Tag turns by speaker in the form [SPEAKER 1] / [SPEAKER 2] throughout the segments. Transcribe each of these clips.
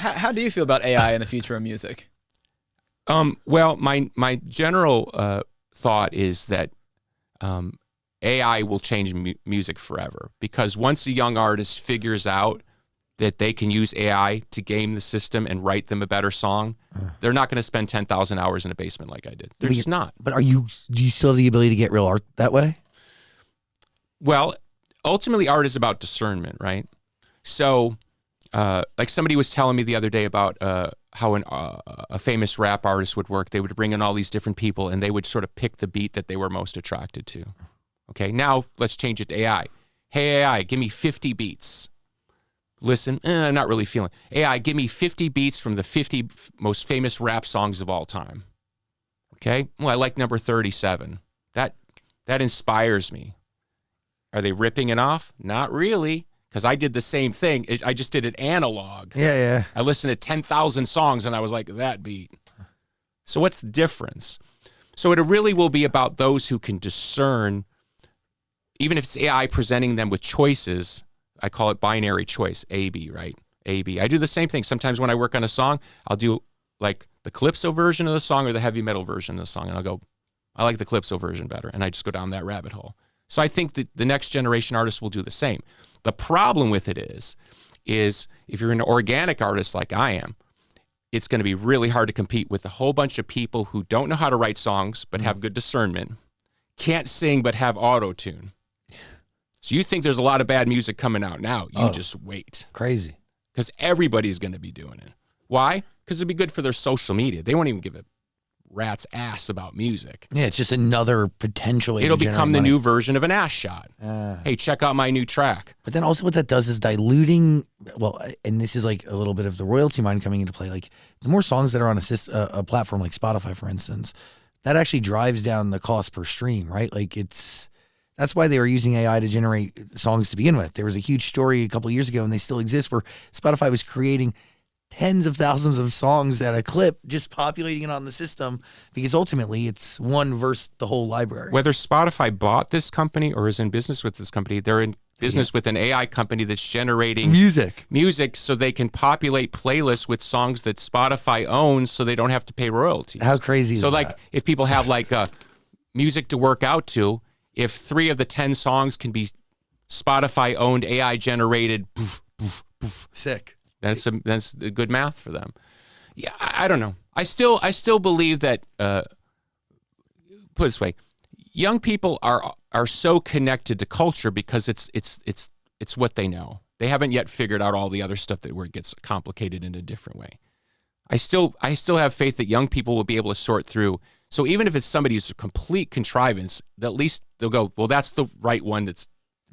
[SPEAKER 1] How do you feel about AI in the future of music?
[SPEAKER 2] Well, my general thought is that AI will change music forever, because once a young artist figures out that they can use AI to game the system and write them a better song, they're not going to spend 10,000 hours in a basement like I did. They're just not.
[SPEAKER 3] But do you still have the ability to get real art that way?
[SPEAKER 2] Well, ultimately, art is about discernment, right? So, like somebody was telling me the other day about how a famous rap artist would work. They would bring in all these different people, and they would sort of pick the beat that they were most attracted to. Okay, now let's change it to AI. Hey, AI, give me 50 beats. Listen, I'm not really feeling. AI, give me 50 beats from the 50 most famous rap songs of all time. Okay, well, I like number 37. That inspires me. Are they ripping it off? Not really, because I did the same thing. I just did it analog.
[SPEAKER 3] Yeah.
[SPEAKER 2] I listened to 10,000 songs, and I was like, that beat. So what's the difference? So it really will be about those who can discern, even if it's AI presenting them with choices. I call it binary choice, A, B, right? A, B. I do the same thing. Sometimes when I work on a song, I'll do like the Calypso version of the song or the heavy metal version of the song. And I'll go, I like the Calypso version better. And I just go down that rabbit hole. So I think that the next generation artists will do the same. The problem with it is if you're an organic artist like I am, it's going to be really hard to compete with a whole bunch of people who don't know how to write songs but have good discernment, can't sing but have auto-tune. So you think there's a lot of bad music coming out now. You just wait.
[SPEAKER 3] Crazy.
[SPEAKER 2] Because everybody's going to be doing it. Why? Because it'd be good for their social media. They won't even give a rat's ass about music.
[SPEAKER 3] Yeah, it's just another potential way
[SPEAKER 2] It'll
[SPEAKER 3] to generate
[SPEAKER 2] become the
[SPEAKER 3] money.
[SPEAKER 2] new version of an ass shot. Hey, check out my new track.
[SPEAKER 3] But then also what that does is diluting, well, and this is like a little bit of the royalty mind coming into play. Like the more songs that are on a platform like Spotify, for instance, that actually drives down the cost per stream, right? Like that's why they were using AI to generate songs to begin with. There was a huge story a couple of years ago, and they still exist, where Spotify was creating tens of thousands of songs at a clip, just populating it on the system, because ultimately it's one versus the whole library.
[SPEAKER 2] Whether Spotify bought this company or is in business with this company, they're in business with an AI company that's generating music so they can populate playlists with songs that Spotify owns so they don't have to pay royalties.
[SPEAKER 3] How crazy is that?
[SPEAKER 2] So like if people have like music to work out to, if 3 of the 10 songs can be Spotify owned AI generated,
[SPEAKER 3] Sick.
[SPEAKER 2] That's a good math for them. Yeah, I don't know. I still believe that. Put it this way, young people are so connected to culture because it's what they know. They haven't yet figured out all the other stuff where it gets complicated in a different way. I still have faith that young people will be able to sort through. So even if it's somebody who's a complete contrivance, at least they'll go, well, that's the right one.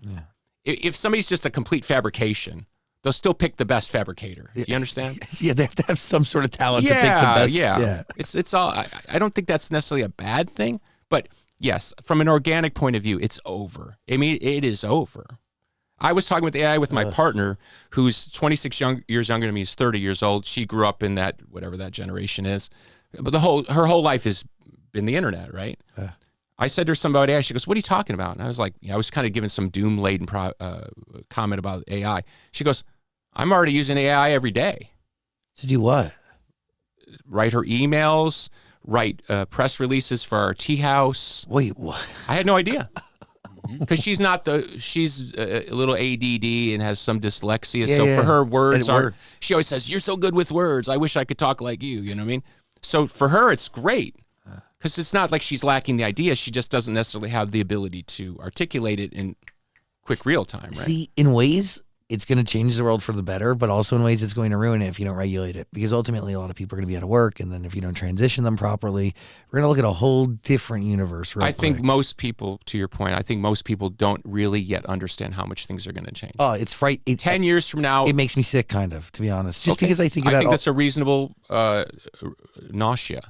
[SPEAKER 2] Yeah. If somebody's just a complete fabrication, they'll still pick the best fabricator. You understand?
[SPEAKER 3] Yeah, they have to have some sort of talent to pick the best.
[SPEAKER 2] Yeah. It's all. I don't think that's necessarily a bad thing, but yes, from an organic point of view, it's over. I mean, it is over. I was talking with AI with my partner, who's 26 years younger than me. He's 30 years old. She grew up in that whatever that generation is, but her whole life has been the internet, right? I said to her something about AI. She goes, "What are you talking about?" And I was like, I was kind of giving some doom-laden comment about AI. She goes, "I'm already using AI every day."
[SPEAKER 3] To do what?
[SPEAKER 2] Write her emails, write press releases for our tea house.
[SPEAKER 3] Wait, what?
[SPEAKER 2] I had no idea. Because she's a little ADD and has some dyslexia. For her, words aren't. She always says, "You're so good with words. I wish I could talk like you." You know what I mean? So for her, it's great. Because it's not like she's lacking the idea. She just doesn't necessarily have the ability to articulate it in quick real time, right?
[SPEAKER 3] See, in ways, it's going to change the world for the better, but also in ways it's going to ruin it if you don't regulate it. Because ultimately, a lot of people are going to be out of work, and then if you don't transition them properly, we're going to look at a whole different universe.
[SPEAKER 2] I think most people, to your point, I think most people don't really yet understand how much things are going to change.
[SPEAKER 3] Oh, it's frightening.
[SPEAKER 2] 10 years from now.
[SPEAKER 3] It makes me sick, kind of, to be honest. Just because I think
[SPEAKER 2] that's a reasonable nausea.